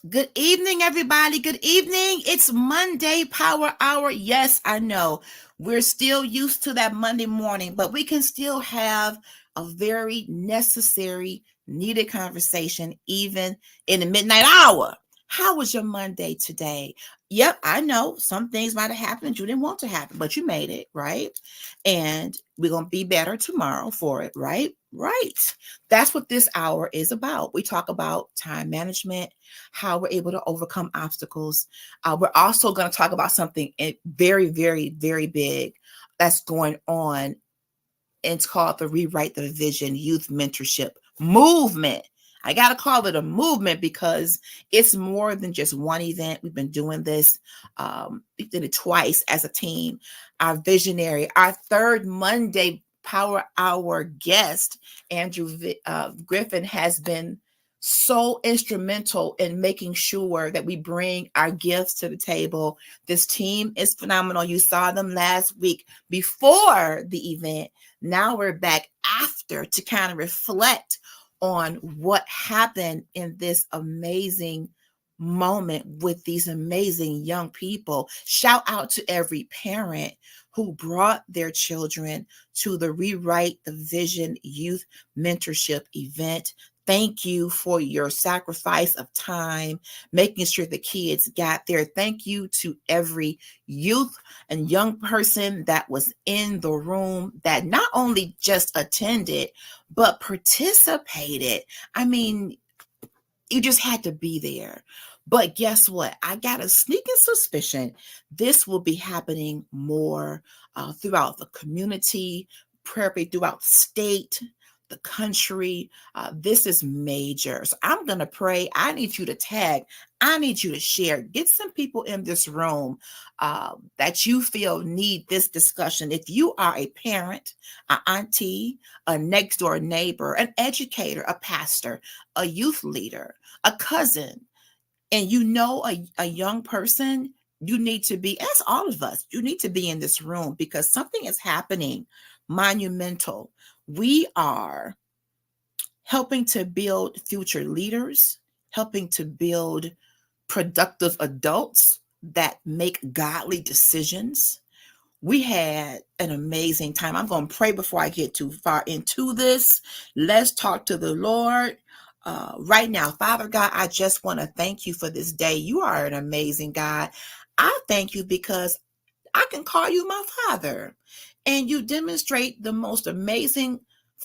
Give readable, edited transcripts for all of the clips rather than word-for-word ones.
Good evening, everybody. Good evening. It's Monday Power Hour. Yes, I know we're still used to that Monday morning, but we can still have a very necessary, needed conversation even in the midnight hour. How was your Monday today? Yep, I know some things might have happened you didn't want to happen, but you made it, right? And we're going to be better tomorrow for it, right? Right. That's what this hour is about. We talk about time management, how we're able to overcome obstacles. We're also going to talk about something very, very, very big that's going on. It's called the Rewrite the Vision Youth Mentorship Movement. I got to call it a movement because it's more than just one event. We've been doing this. We did it twice as a team. Our visionary, our third Monday Power Hour guest, Andrew Griffin, has been so instrumental in making sure that we bring our gifts to the table. This team is phenomenal. You saw them last week before the event. Now we're back after to kind of reflect on what happened in this amazing moment with these amazing young people. Shout out to every parent who brought their children to the Rewrite the Vision Youth Mentorship event. Thank you for your sacrifice of time, making sure the kids got there. Thank you to every youth and young person that was in the room that not only just attended, but participated. I mean, you just had to be there. But guess what? I got a sneaking suspicion this will be happening more throughout the community, probably throughout the state, the country. This is major. So I'm going to pray. I need you to tag. I need you to share. Get some people in this room that you feel need this discussion. If you are a parent, an auntie, a next door neighbor, an educator, a pastor, a youth leader, a cousin, and you know a young person, you need to be, as all of us, you need to be in this room because something is happening monumental. We are helping to build future leaders, helping to build productive adults that make godly decisions. We had an amazing time. I'm going to pray before I get too far into this. Let's talk to the Lord. Right now, Father God, I just want to thank you for this day. You are an amazing God. I thank you because I can call you my Father, and you demonstrate the most amazing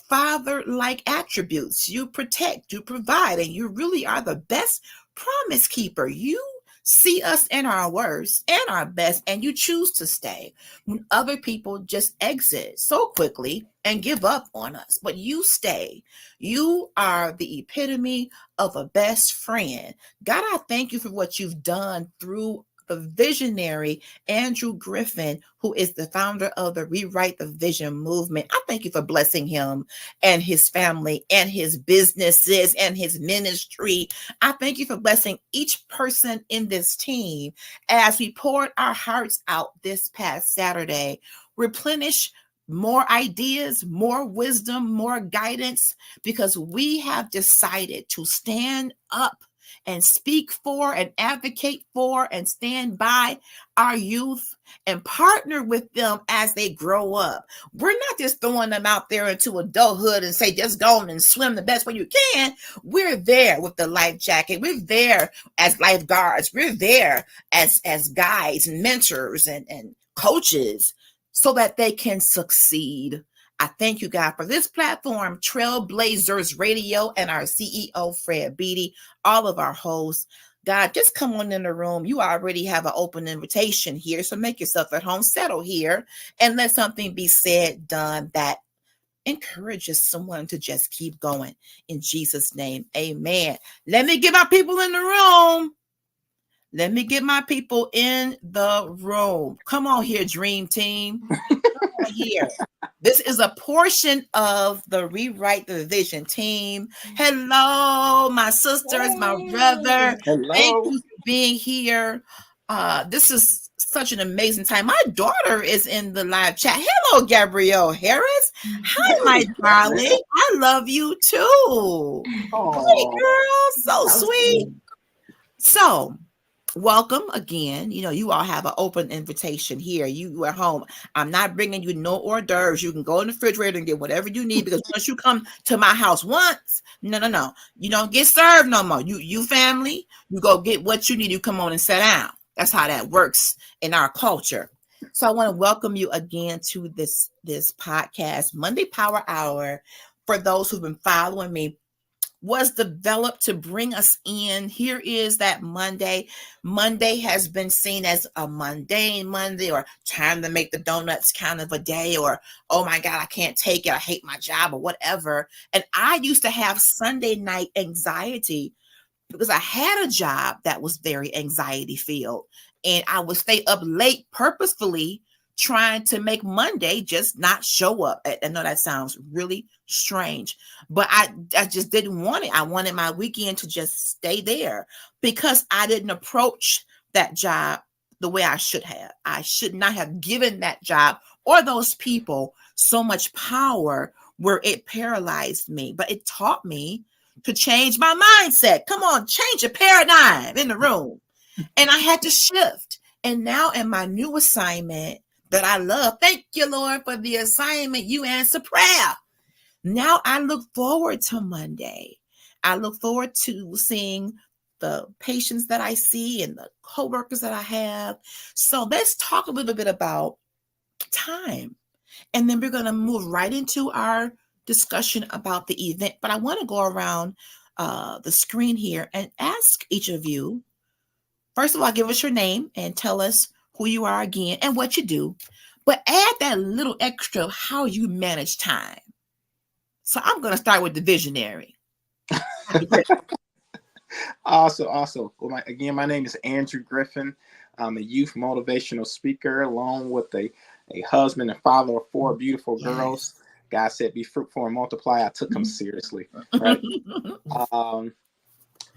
Father-like attributes. You protect, you provide, and you really are the best promise keeper. You see us in our worst and our best, and you choose to stay when other people just exit so quickly and give up on us. But you stay. You are the epitome of a best friend. God, I thank you for what you've done through the visionary Andrew Griffin, who is the founder of the Rewrite the Vision movement. I thank you for blessing him and his family and his businesses and his ministry. I thank you for blessing each person in this team as we poured our hearts out this past Saturday. Replenish more ideas, more wisdom, more guidance, because we have decided to stand up and speak for and advocate for and stand by our youth and partner with them as they grow up. We're not just throwing them out there into adulthood and say, just go and swim the best way you can. We're there with the life jacket. We're there as lifeguards. We're there as guides and mentors and coaches so that they can succeed. I thank you, God, for this platform, Trailblazers Radio, and our CEO, Fred Beatty, all of our hosts. God, just come on in the room. You already have an open invitation here, so make yourself at home, settle here, and let something be said, done that encourages someone to just keep going. In Jesus' name, amen. Let me get my people in the room. Let me get my people in the room. Come on here, Dream Team. Here. This is a portion of the Rewrite the Vision team. Hello, my sisters, my brother. Hello. Thank you for being here. This is such an amazing time. My daughter is in the live chat. Hello, Gabrielle Harris. Hi, my darling. I love you too. Aww. Hey, girl. So sweet. So, welcome again. You all have an open invitation here. You at home. I'm not bringing you no hors d'oeuvres. You can go in the refrigerator and get whatever you need, because once you come to my house once, no, you don't get served no more. You family, you go get what you need. You come on and sit down. That's how that works in our culture. So I want to welcome you again to this podcast, Monday Power Hour. For those who've been following me, was developed to bring us in. Here is that Monday. Monday has been seen as a mundane Monday, or time to make the donuts kind of a day, or, oh my God, I can't take it, I hate my job, or whatever. And I used to have Sunday night anxiety because I had a job that was very anxiety filled, and I would stay up late purposefully trying to make Monday just not show up. I know that sounds really strange, but I just didn't want it. I wanted my weekend to just stay there because I didn't approach that job the way I should have. I should not have given that job or those people so much power where it paralyzed me, but it taught me to change my mindset. Come on, change your paradigm in the room. And I had to shift. And now in my new assignment that I love, thank you, Lord, for the assignment. You answer prayer. Now I look forward to Monday. I look forward to seeing the patients that I see and the coworkers that I have. So let's talk a little bit about time. And then we're going to move right into our discussion about the event. But I want to go around the screen here and ask each of you, first of all, give us your name and tell us who you are again and what you do. But add that little extra of how you manage time. So I'm going to start with the visionary. Awesome. Well, my name is Andrew Griffin. I'm a youth motivational speaker, along with a husband and father of 4 beautiful girls. God said, "Be fruitful and multiply." I took him seriously, right?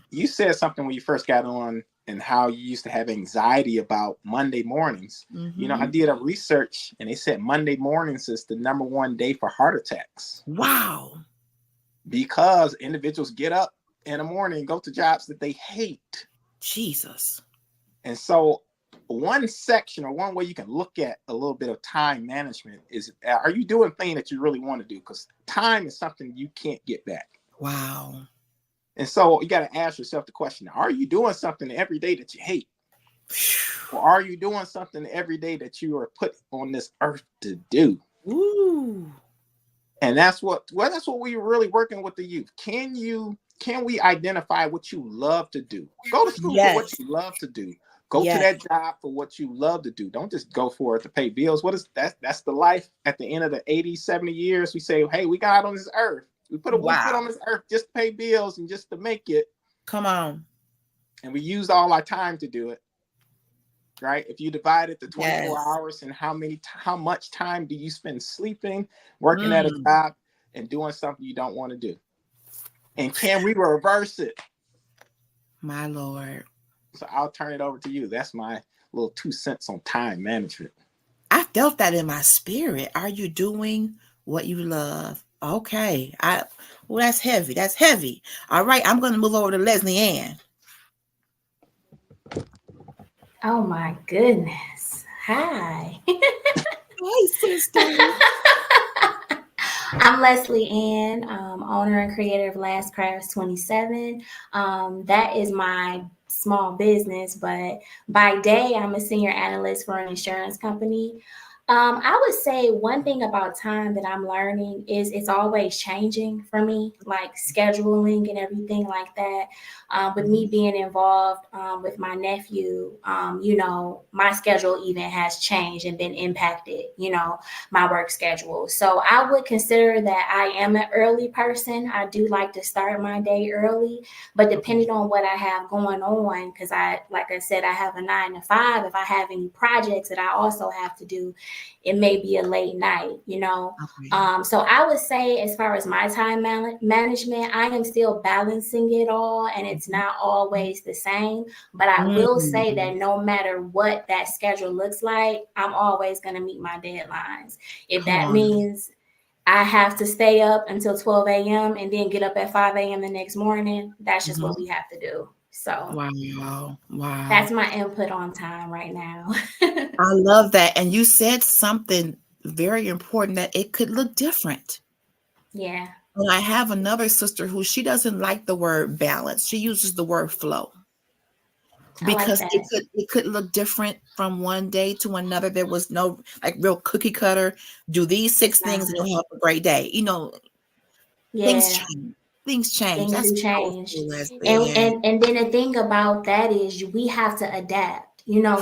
You said something when you first got on, and how you used to have anxiety about Monday mornings. Mm-hmm. I did a research, and they said Monday mornings is the number 1 day for heart attacks. Wow. Because individuals get up in the morning and go to jobs that they hate. Jesus. And so one section, or one way you can look at a little bit of time management is, are you doing things that you really want to do? Because time is something you can't get back. Wow. And so you got to ask yourself the question, are you doing something every day that you hate? Or are you doing something every day that you are put on this earth to do? Ooh. And that's what we're really working with the youth. Can we identify what you love to do? Go to school for what you love to do. Go to that job for what you love to do. Don't just go for it to pay bills. What is that? That's the life at the end of the 80, 70 years. We say, hey, we got on this earth. We put on this earth just to pay bills and just to make it. Come on. And we used all our time to do it. Right? If you divide it to 24 hours, and how much time do you spend sleeping, working at a job, and doing something you don't want to do? And can we reverse it? My Lord. So I'll turn it over to you. That's my little 2 cents on time management. I felt that in my spirit. Are you doing what you love? Okay. That's heavy. That's heavy. All right. I'm going to move over to Leslie Ann. Oh my goodness. Hi. Hey, sister. I'm Leslie Ann, owner and creator of Last Crafts 27. That is my small business, but by day, I'm a senior analyst for an insurance company. I would say one thing about time that I'm learning is it's always changing for me, like scheduling and everything like that. With me being involved with my nephew, my schedule even has changed and been impacted, my work schedule. So I would consider that I am an early person. I do like to start my day early, but depending on what I have going on, because like I said, I have a 9 to 5. If I have any projects that I also have to do, it may be a late night, So I would say, as far as my time management, I am still balancing it all, and it's not always the same. But I will say that no matter what that schedule looks like, I'm always going to meet my deadlines. If that means I have to stay up until 12 a.m. and then get up at 5 a.m. the next morning, that's just what we have to do. So Wow. Wow. that's my input on time right now. I love that. And you said something very important, that it could look different. Yeah, And I have another sister who she doesn't like the word balance. She uses the word flow, I like because that. it could look different from one day to another. There was no like real cookie cutter. Do these It's 6 things and not. you'll have a great day. Things Yeah, change. Things change. things That's do change. powerful, Leslie. And And then the thing about that is we have to adapt.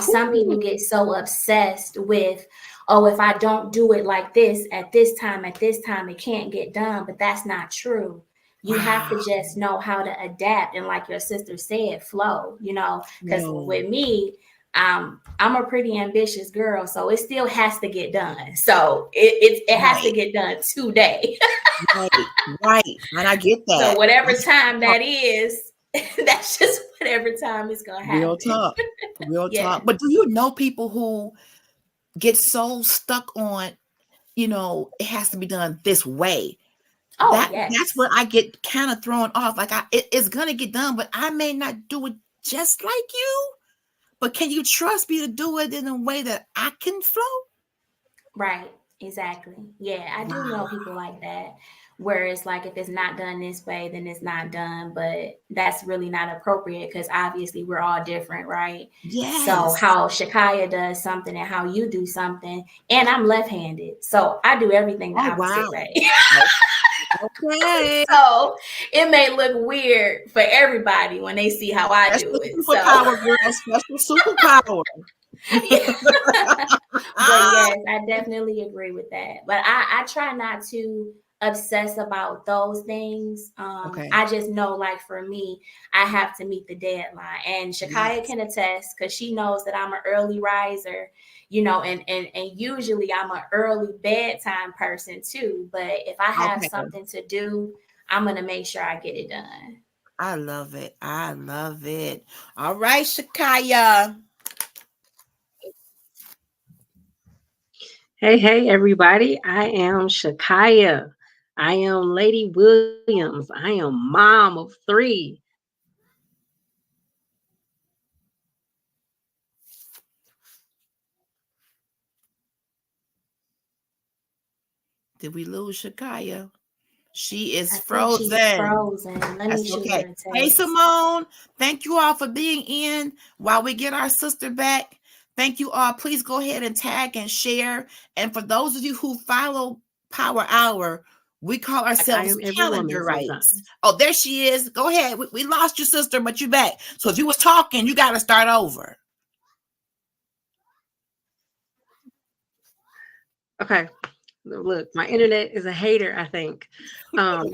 Some people whew, get so obsessed with, oh, if I don't do it like this at this time, it can't get done. But that's not true. You have wow. to just know how to adapt, and like your sister said, flow, because No, with me, I'm a pretty ambitious girl, so it still has to get done. So it has to right, get done today. right, right. And I get So that. whatever That's time that is, that's just whatever time is gonna real happen. talk. Real Yeah. talk. But do you know people who get so stuck on, it has to be done this way? Oh That's yes. where I get kind of thrown off. Like it's gonna get done, but I may not do it just like you. But can you trust me to do it in a way that I can flow? Right. Exactly. Yeah, I do Wow. know people like that. Where it's like if it's not done this way, then it's not done. But that's really not appropriate because obviously we're all different, right? So Yes. how Shakaya does something and how you do something, and I'm left-handed, so I do everything the Oh opposite wow. way. Okay. So it may look weird for everybody when they see how I do Special it. So superpower, girl. Special superpower. yeah. But yes, I definitely agree with that. But I try not to obsess about those things. Okay. I just know, like for me, I have to meet the deadline. And Shakaya Yes. can attest because she knows that I'm an early riser, and usually I'm an early bedtime person too. But if I have Okay. something to do, I'm gonna make sure I get it done. I love it. I love it. All right, Shakaya. Hey, everybody. I am Shakaya. I am Lady Williams. I am mom of three. Did we lose Shakaya? She is I think she's frozen. frozen. Let me That's shoot her okay. a Hey, text. Simone. Thank you all for being in while we get our sister back. Thank you all. Please go ahead and tag and share. And for those of you who follow Power Hour, we call Like I ourselves am every calendar woman rights. sometimes. Oh, there she is. Go ahead. We lost your sister, but you back. So if you was talking, you got to start over. Okay. Look, my internet is a hater, I think. Um,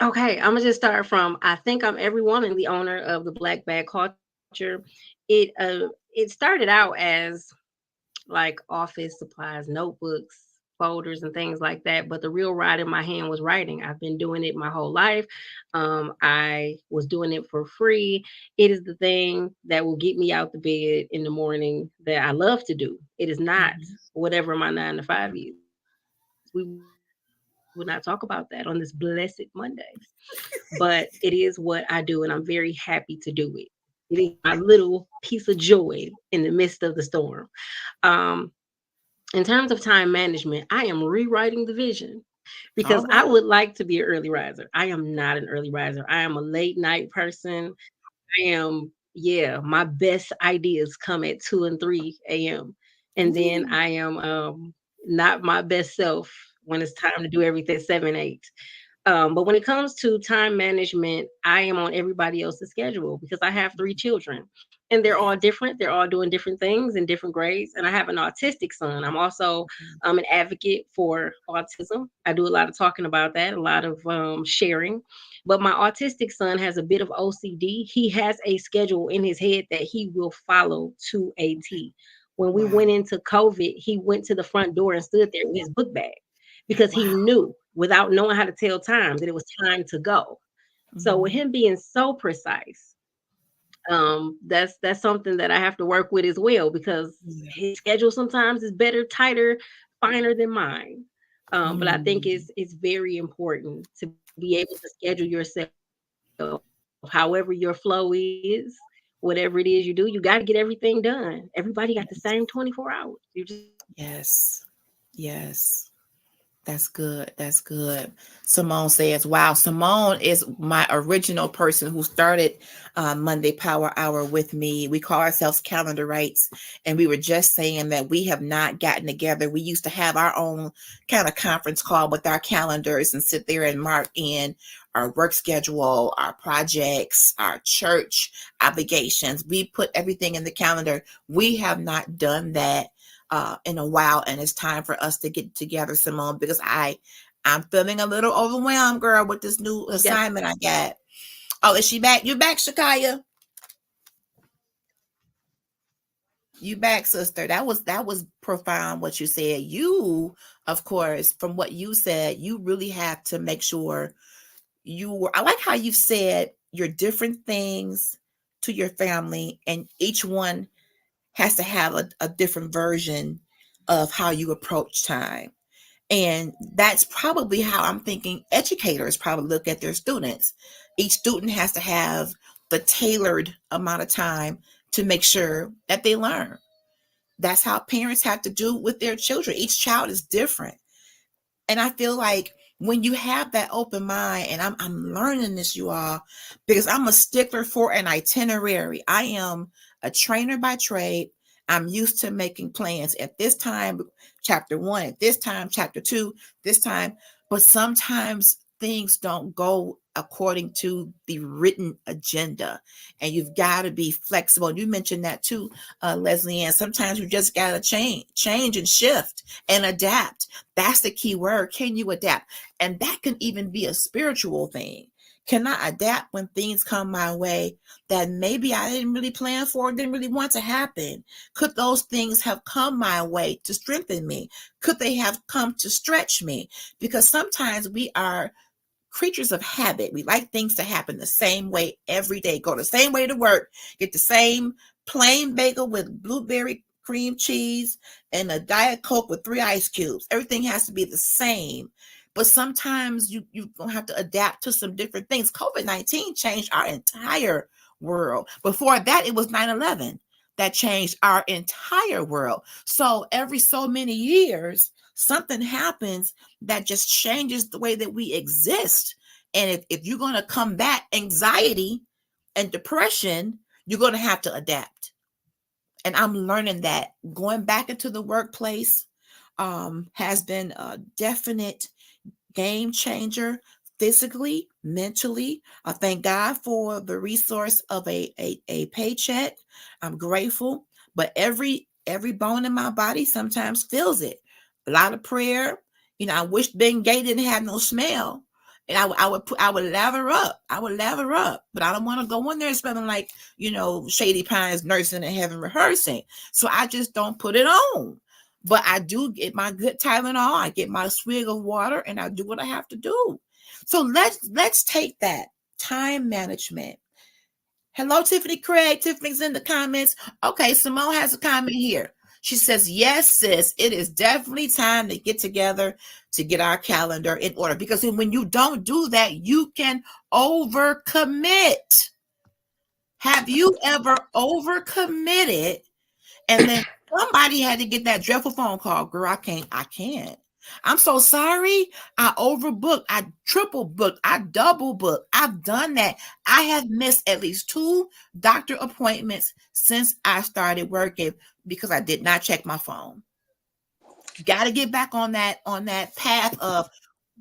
okay, I'm gonna just start from I think I'm every woman, the owner of the Black Bag Culture. It started out as like office supplies, notebooks, folders, and things like that. But the real ride in my hand was writing. I've been doing it my whole life. I was doing it for free. It is the thing that will get me out the bed in the morning that I love to do. It is not Mhm. whatever my 9 to 5 is. We will not talk about that on this blessed Monday. But it is what I do, and I'm very happy to do it. It is my little piece of joy in the midst of the storm. Um, in terms of time management, I am rewriting the vision because I would All like to right. be an early riser. I am not an early riser. I am a late night person. I am, yeah, my best ideas come at 2 and 3 a.m. And then Ooh, I am not my best self when it's time to do everything at 7, 8. But when it comes to time management, I am on everybody else's schedule because I have 3 children and they're all yes. different. They're all doing different things in different grades. And I have an autistic son. I'm also an advocate for autism. I do a lot of talking about that, a lot of sharing. But my autistic son has a bit of OCD. He has a schedule in his head that he will follow to a T. When we Wow. went into COVID, he went to the front door and stood there with his book bag because he Wow. knew without knowing how to tell time that it was time to go. So with Mhm. him being so precise, that's something that I have to work with as well because Yeah. his schedule sometimes is better, tighter, finer than mine. But I think Mm. it's very important to be able to schedule yourself in a way however your flow is, whatever it is you do, you got to get everything done. Everybody got the same 24 hours. You just Yes. Yes. That's good. That's good. Simone says, wow, Simone is my original person who started Monday Power Hour with me. We call ourselves Calendar Rights. And we were just saying that we have not gotten together. We used to have our own kind of conference call with our calendars and sit there and mark in our work schedule, our projects, our church obligations. We put everything in the calendar. We have not done that in a while, and it's time for us to get together, Simone, because I'm feeling a little overwhelmed, girl, with this new assignment I got. Oh, is she back? You back, Shakaya? You back, sister? That was profound what you said. You, of course, from what you said, you really have to make sure I like how you said your different things to your family, and each one has to have a different version of how you approach time. And that's probably how I'm thinking educators probably look at their students. Each student has to have the tailored amount of time to make sure that they learn. That's how parents have to do with their children. Each child is different. And I feel like when you have that open mind, and I'm learning this, you all, because I'm a stickler for an itinerary. I am a trainer by trade. I'm used to making plans at this time, chapter 1, at this time, chapter 2, this time. But sometimes things don't go according to the written agenda, and you've got to be flexible. You mentioned that too, Leslie Ann. Sometimes you just got to change and shift and adapt. That's the key word. Can you adapt? And that can even be a spiritual thing. Can I adapt when things come my way that maybe I didn't really plan for, didn't really want to happen? Could those things have come my way to strengthen me? Could they have come to stretch me? Because sometimes we are creatures of habit. We like things to happen the same way every day. Go the same way to work, get the same plain bagel with blueberry cream cheese and a Diet Coke with 3 ice cubes. Everything has to be the same. But sometimes you're going to have to adapt to some different things. COVID-19 changed our entire world. Before that, it was 9/11 that changed our entire world. So every so many years, something happens that just changes the way that we exist. And if you're going to combat anxiety and depression, you're going to have to adapt. And I'm learning that going back into the workplace has been a definite game changer, physically, mentally. I thank God for the resource of a paycheck. I'm grateful, but every bone in my body sometimes feels it. A lot of prayer. I wish Ben Gay didn't have no smell. And I would lather up. But I don't want to go in there smelling like, Shady Pines nursing and having rehearsing. So I just don't put it on. But I do get my good Tylenol. I get my swig of water, and I do what I have to do. So let's take that time management. Hello, Tiffany Craig. Tiffany's in the comments. Okay, Simone has a comment here. She says, yes, sis, it is definitely time to get together to get our calendar in order. Because when you don't do that, you can overcommit. Have you ever overcommitted and then somebody had to get that dreadful phone call? Girl, I can't. I'm so sorry. I overbooked. I triple booked. I double booked. I've done that. I have missed at least 2 doctor appointments since I started working because I did not check my phone. Got to get back on that path of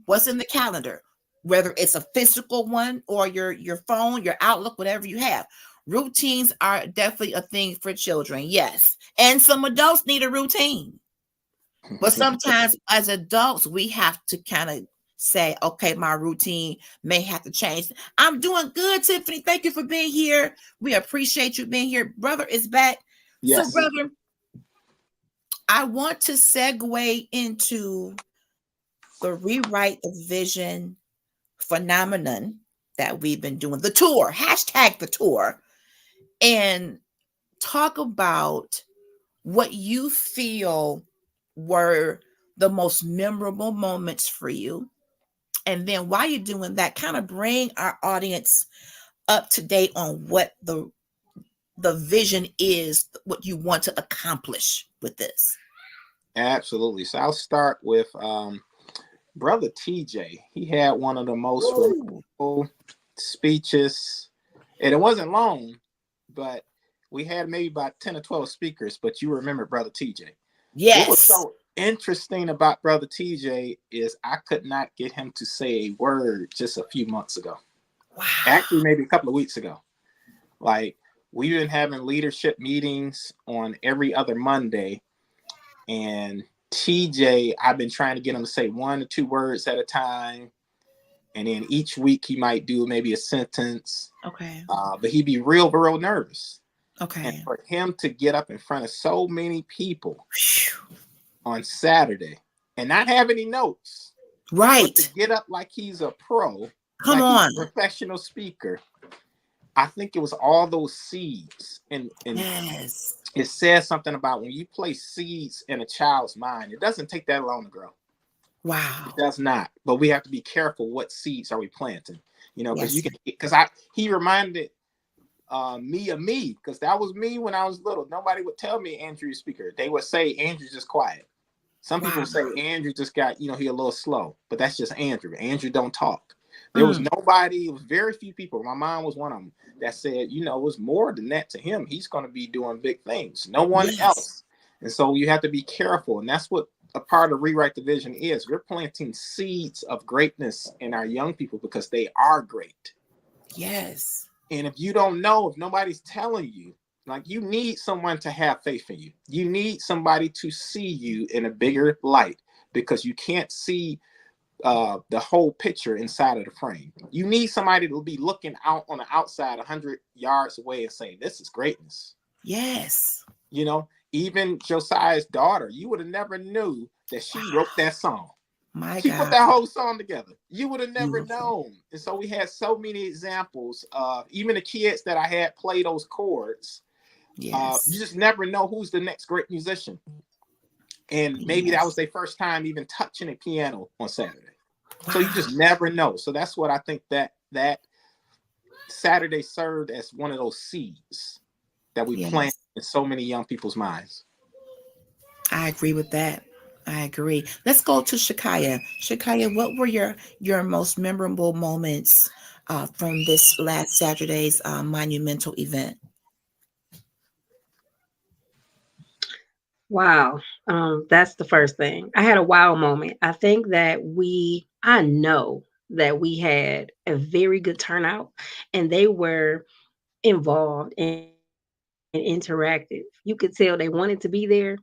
what's in the calendar, whether it's a physical one or your phone, your Outlook, whatever you have. Routines are definitely a thing for children, yes. And some adults need a routine. But sometimes as adults, we have to kind of say, okay, my routine may have to change. I'm doing good, Tiffany. Thank you for being here. We appreciate you being here. Brother is back. Yes. So, brother, I want to segue into the rewrite the vision phenomenon that we've been doing, the tour, hashtag the tour, and talk about what you feel were the most memorable moments for you. And then while you're doing that, kind of bring our audience up to date on what the vision is, what you want to accomplish with this? Absolutely. So I'll start with Brother TJ. He had one of the most Ooh. remarkable speeches, and it wasn't long, but we had maybe about 10 or 12 speakers, but you remember Brother TJ. What was Yes. so interesting about Brother TJ is I could not get him to say a word just a few months ago. Wow. Actually, maybe a couple of weeks ago. Like, we've been having leadership meetings on every other Monday, and TJ, I've been trying to get him to say 1 or 2 words at a time. And then each week he might do maybe a sentence. Okay. But he'd be real, real nervous. And Okay. for him to get up in front of so many people Whew. on Saturday and not have any notes, but Right. to get up like he's a pro, Come like he's on. a professional speaker, I think it was all those seeds. And Yes. it says something about when you place seeds in a child's mind, it doesn't take that long to grow. Wow. It does not. But we have to be careful what seeds are we planting. You know, because Yes. he reminded me of me, because that was me when I was little. Nobody would tell me Andrew's speaker. They would say Andrew's just quiet. Some people Wow. say Andrew just got, he a little slow, but that's just Andrew. Andrew don't talk. There was Mm. nobody, it was very few people. My mom was one of them that said, it was more than that to him. He's going to be doing big things. No one Yes. else. And so you have to be careful. And that's what a part of Rewrite the Vision is. We're planting seeds of greatness in our young people because they are great. Yes. And if you don't know, if nobody's telling you, like, you need someone to have faith in you. You need somebody to see you in a bigger light, because you can't see the whole picture inside of the frame. You need somebody to be looking out on the outside 100 yards away and saying, this is greatness. Yes. Even Josiah's daughter, you would have never knew that she wrote that song. My She put God. that whole song together. You would have never Beautiful. known. And so we had so many examples of even the kids that I had play those chords. Yes. You just never know who's the next great musician. And maybe that was their first time even touching a piano on Saturday. Wow. So you just never know. So that's what I think that Saturday served as one of those seeds that we plant in so many young people's minds. I agree with that. I agree. Let's go to Shakaya. Shakaya, what were your most memorable moments from this last Saturday's monumental event? Wow. That's the first thing. I had a wow moment. I think that I know that we had a very good turnout, and they were involved and interactive. You could tell they wanted to be there.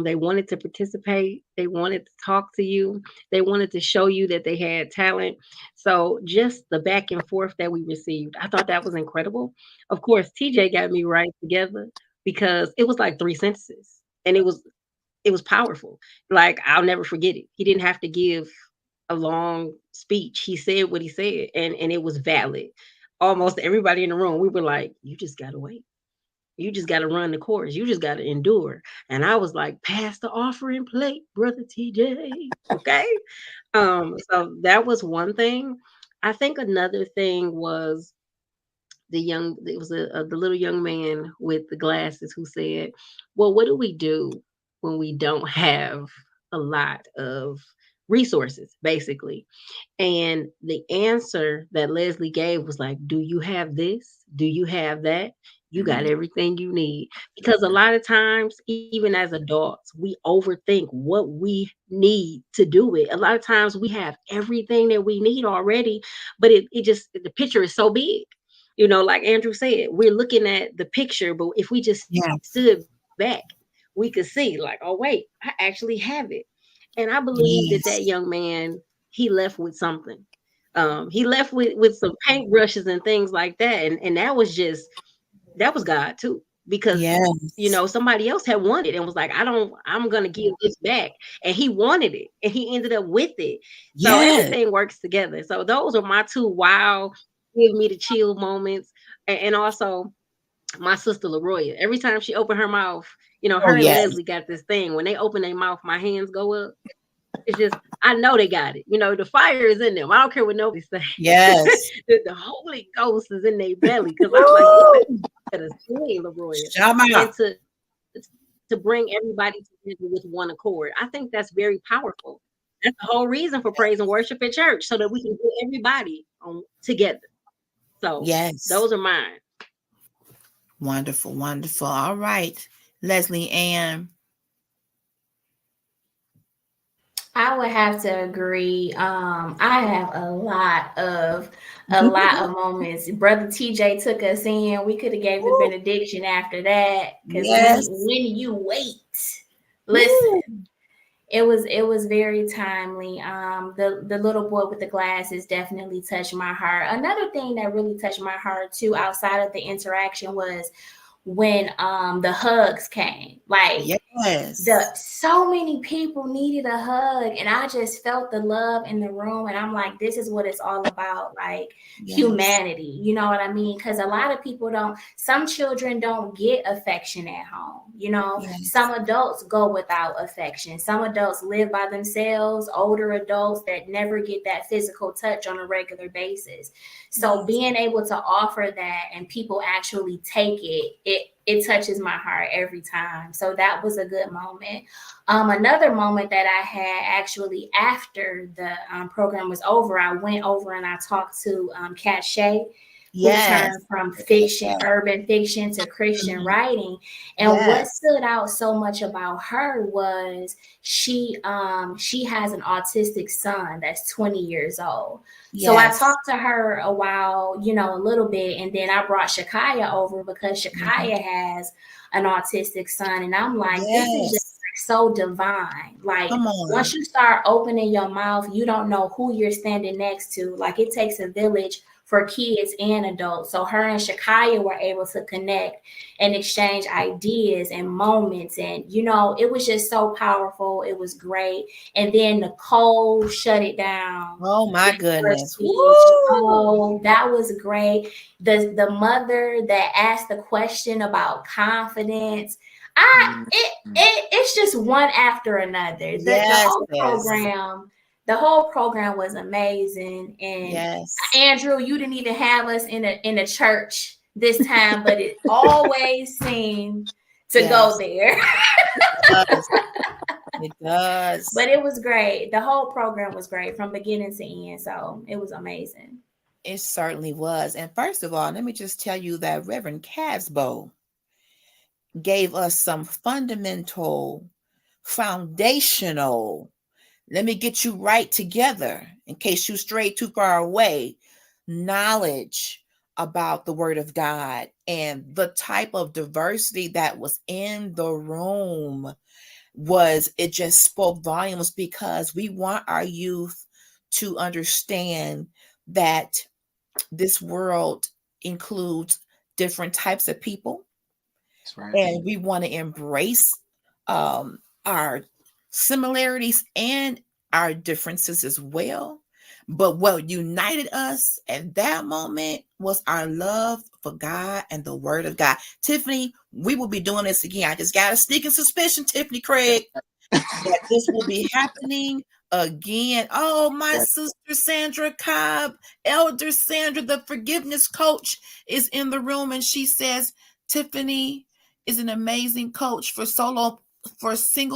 They wanted to participate. They wanted to talk to you. They wanted to show you that they had talent. So just the back and forth that we received, I thought that was incredible. Of course, TJ got me right together because it was like 3 sentences, and it was powerful. Like, I'll never forget it. He didn't have to give a long speech. He said what he said, and it was valid. Almost everybody in the room, we were like, you just gotta wait. You just gotta run the course. You just gotta endure. And I was like, pass the offering plate, brother TJ. Okay. So that was one thing. I think another thing was the little young man with the glasses who said, well, what do we do when we don't have a lot of resources, basically? And the answer that Leslie gave was like, do you have this? Do you have that? You got everything you need. Because a lot of times, even as adults, we overthink what we need to do it. A lot of times we have everything that we need already, but the picture is so big. Like Andrew said, we're looking at the picture, but if we just Yes. stood back, we could see, like, oh, wait, I actually have it. And I believe that Yes. young man, he left with something. He left with some paintbrushes and things like that. And that was God too. Because Yes. somebody else had wanted and was like, I'm gonna give this back. And he wanted it and he ended up with it. So Yes. everything works together. So those are my two wow, give me the chill moments. And also my sister Leroya. Every time she opened her mouth, Oh, her and yes. Leslie got this thing. When they open their mouth, my hands go up. It's just, I know they got it. The fire is in them. I don't care what nobody say. Yes. The Holy Ghost is in their belly. Because I'm like, you better sing, LaRoya. And to bring everybody together with one accord. I think that's very powerful. That's the whole reason for praise and worship at church, so that we can get everybody together. So yes, those are mine. Wonderful, wonderful. All right, Leslie Ann. I would have to agree. I have a lot of moments. Brother TJ took us in. We could have gave the benediction after that, because when you wait, listen. It was very timely. The little boy with the glasses definitely touched my heart. Another thing that really touched my heart too, outside of the interaction, was when the hugs came. Like, so many people needed a hug, and I just felt the love in the room, and I'm like, this is what it's all about, like humanity, you know what I mean? Because a lot of people some children don't get affection at home, some adults go without affection, some adults live by themselves, older adults that never get that physical touch on a regular basis. So being able to offer that and people actually take it touches my heart every time. So that was a good moment. Another moment that I had, actually, after the program was over, I went over and I talked to Kat Shea, who turned from urban fiction to Christian writing. And what stood out so much about her was she has an autistic son that's 20 years old. So I talked to her a while, a little bit, and then I brought Shakaya over because Shakaya has an autistic son. And I'm like, this is just so divine. Like, once you start opening your mouth, you don't know who you're standing next to. Like, it takes a village for kids and adults. So her and Shakaya were able to connect and exchange ideas and moments. And, it was just so powerful. It was great. And then Nicole shut it down. Oh my goodness. Oh, that was great. The mother that asked the question about confidence, it's just one after another. The whole program was amazing. And Andrew, you didn't even have us in a church this time, but it always seemed to go there. It does. But it was great. The whole program was great from beginning to end. So it was amazing. It certainly was. And first of all, let me just tell you that Reverend Casbo gave us some fundamental, foundational, let me get you right together in case you strayed too far away, knowledge about the Word of God and the type of diversity that was in the room. It just spoke volumes, because we want our youth to understand that this world includes different types of people. That's right. And we want to embrace our similarities and our differences as well. But what united us at that moment was our love for God and the Word of God. Tiffany, we will be doing this again. I just got a sneaking suspicion, Tiffany Craig, that this will be happening again. Oh, my sister Sandra Cobb, Elder Sandra, the forgiveness coach, is in the room, and she says Tiffany is an amazing coach for solo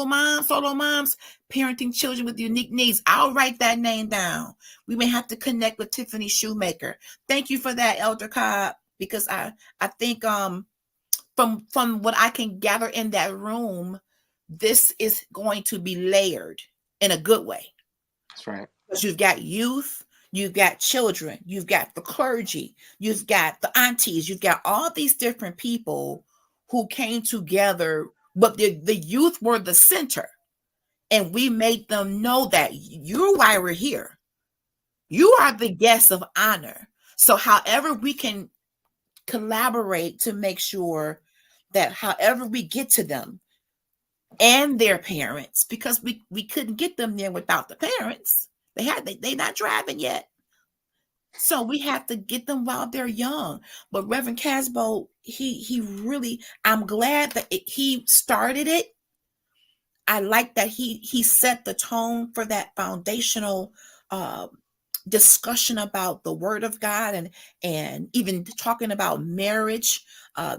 moms, parenting children with unique needs. I'll write that name down. We may have to connect with Tiffany Shoemaker. Thank you for that, Elder Cobb, because I think from what I can gather in that room, this is going to be layered in a good way. That's right. Because you've got youth, you've got children, you've got the clergy, you've got the aunties, you've got all these different people who came together, but the youth were the center. And we made them know that you're why we're here. You are the guests of honor. So however we can collaborate to make sure that however we get to them and their parents, because we couldn't get them there without the parents. They're not driving yet. So we have to get them while they're young. But Reverend Casbo, he really, I'm glad that he started it. I like that he set the tone for that foundational discussion about the word of God, and even talking about marriage.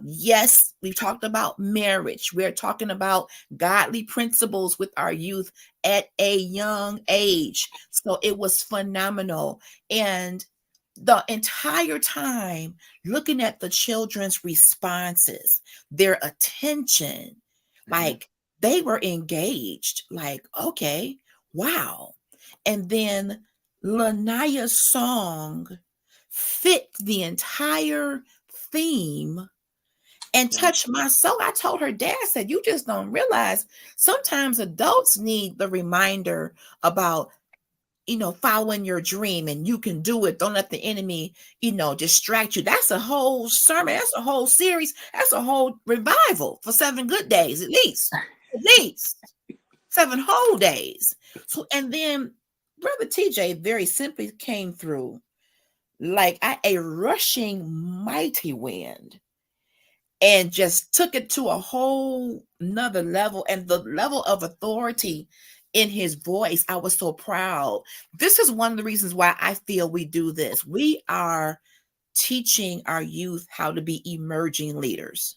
Yes, we've talked about marriage. We're talking about godly principles with our youth at a young age. So it was phenomenal. And the entire time, looking at the children's responses, their attention, like they were engaged, like, okay, wow. And then Lanaya's song fit the entire theme and touched my soul. I told her dad, I said, you just don't realize sometimes adults need the reminder about, following your dream, and you can do it. Don't let the enemy, distract you. That's a whole sermon. That's a whole series. That's a whole revival for 7 good days, at least 7 whole days. So, and then Brother TJ very simply came through like a rushing mighty wind and just took it to a whole nother level, and the level of authority in his voice. I was so proud. This is one of the reasons why I feel we do this. We are teaching our youth how to be emerging leaders.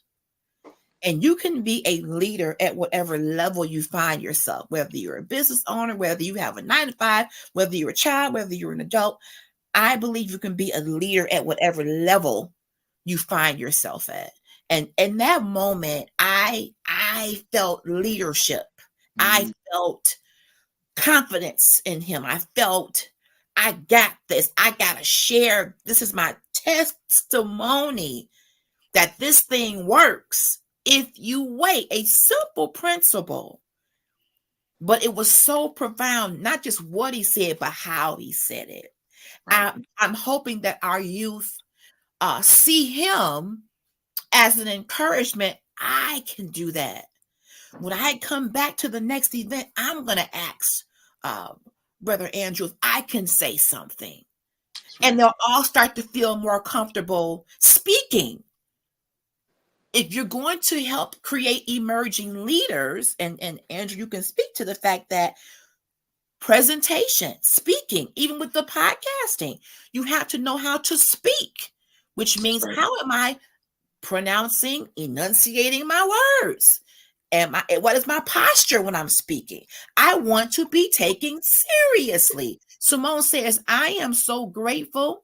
And you can be a leader at whatever level you find yourself, whether you're a business owner, whether you have a 9-to-5, whether you're a child, whether you're an adult. I believe you can be a leader at whatever level you find yourself at. And in that moment, I felt leadership. I felt confidence in him. I felt, I got this. I got to share. This is my testimony that this thing works if you wait. A simple principle, but it was so profound, not just what he said, but how he said it. Right. I'm hoping that our youth see him as an encouragement. I can do that. When I come back to the next event, I'm going to ask Brother Andrew if I can say something. And they'll all start to feel more comfortable speaking. If you're going to help create emerging leaders, and Andrew, you can speak to the fact that presentation, speaking, even with the podcasting, you have to know how to speak, which means how am I pronouncing, enunciating my words? What is my posture when I'm speaking? I want to be taken seriously. Simone says, I am so grateful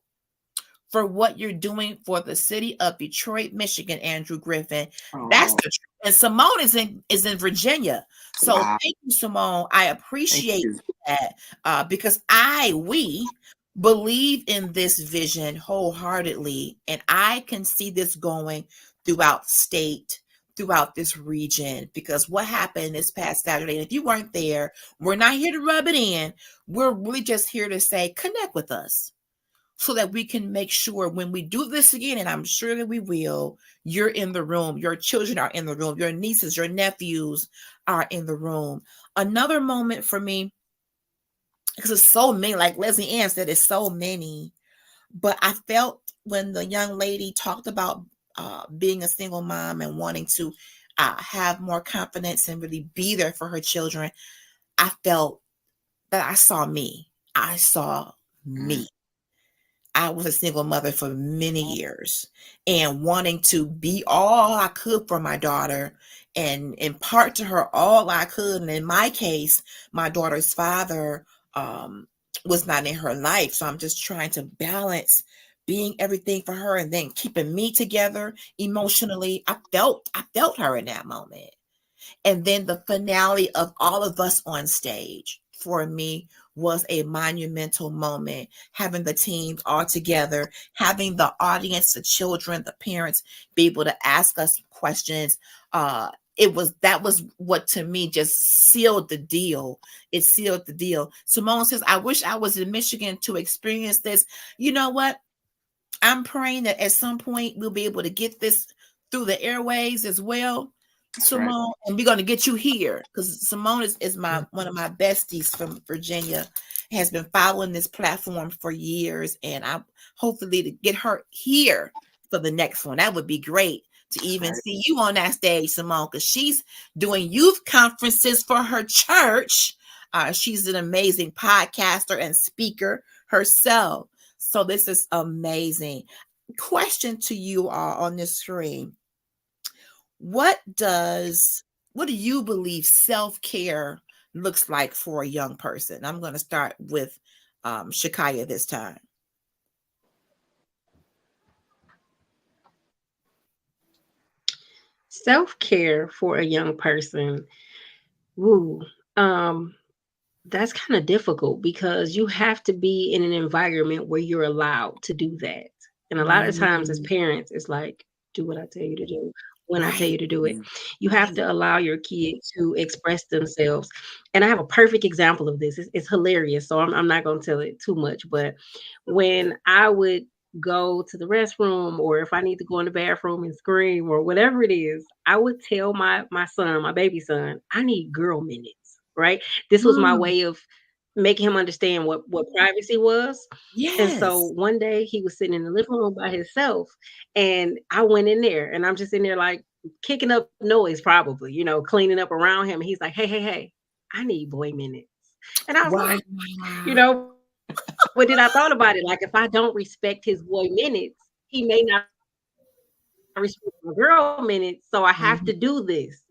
for what you're doing for the city of Detroit, Michigan, Andrew Griffin. That's the truth. And Simone is in Virginia. So Thank you, Simone. I appreciate that because we believe in this vision wholeheartedly. And I can see this going throughout state, throughout this region, because what happened this past Saturday, and if you weren't there, we're not here to rub it in. We're really just here to say, connect with us so that we can make sure when we do this again, and I'm sure that we will, you're in the room, your children are in the room, your nieces, your nephews are in the room. Another moment for me, because it's so many, like Leslie Ann said, it's so many, but I felt when the young lady talked about being a single mom and wanting to have more confidence and really be there for her children, I felt that I saw me. I saw me. I was a single mother for many years and wanting to be all I could for my daughter and impart to her all I could. And in my case, my daughter's father was not in her life. So I'm just trying to balance being everything for her and then keeping me together emotionally. I felt her in that moment. And then the finale of all of us on stage for me was a monumental moment, having the teams all together, having the audience, the children, the parents be able to ask us questions. That was what to me just sealed the deal. It sealed the deal. Simone says, I wish I was in Michigan to experience this. You know what? I'm praying that at some point we'll be able to get this through the airways as well. Simone, and we're going to get you here because Simone is one of my besties from Virginia, has been following this platform for years, and I'm hopefully to get her here for the next one. That would be great to even see you on that stage, Simone, because she's doing youth conferences for her church. She's an amazing podcaster and speaker herself. So this is amazing. Question to you all on this screen. What do you believe self-care looks like for a young person? I'm going to start with Shakaya this time. Self-care for a young person. Ooh, that's kind of difficult because you have to be in an environment where you're allowed to do that. And a lot of times as parents, it's like, do what I tell you to do when I tell you to do it. You have to allow your kids to express themselves. And I have a perfect example of this. It's hilarious, so I'm not going to tell it too much. But when I would go to the restroom, or if I need to go in the bathroom and scream or whatever it is, I would tell my son, my baby son, I need girl minutes. Right? This was my way of making him understand what privacy was. And so one day he was sitting in the living room by himself, and I went in there, and I'm just in there like kicking up noise, probably, cleaning up around him. And he's like, hey, I need boy minutes. And I was like, but then I thought about it, like, if I don't respect his boy minutes, he may not respect my girl minutes. So I have to do this,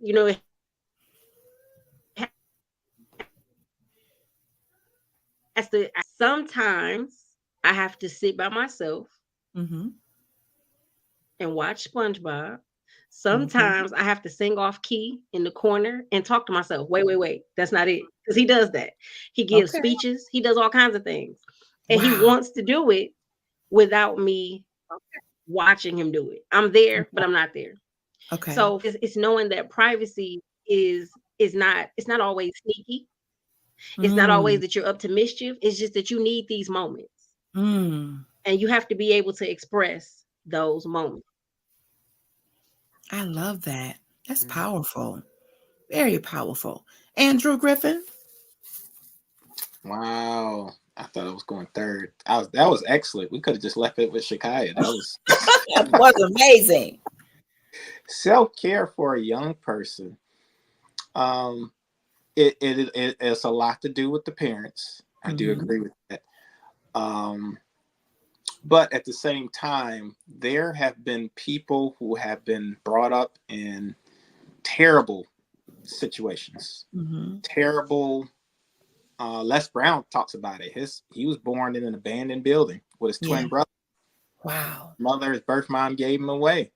sometimes I have to sit by myself and watch SpongeBob. Sometimes I have to sing off key in the corner and talk to myself. Wait. That's not it. Because he does that. He gives speeches. He does all kinds of things. And he wants to do it without me watching him do it. I'm there, but I'm not there. Okay. So it's knowing that privacy is not, it's not always sneaky. It's not always that you're up to mischief. It's just that you need these moments. And you have to be able to express those moments. I love that. That's powerful. Very powerful. Andrew Griffin. Wow. I thought it was going third. That was excellent. We could have just left it with Shakaya. That was that was amazing. Self-care for a young person. It's a lot to do with the parents. I do agree with that. But at the same time, there have been people who have been brought up in terrible situations. Terrible. Les Brown talks about it. He was born in an abandoned building with his twin brother. Wow. His birth mom gave him away.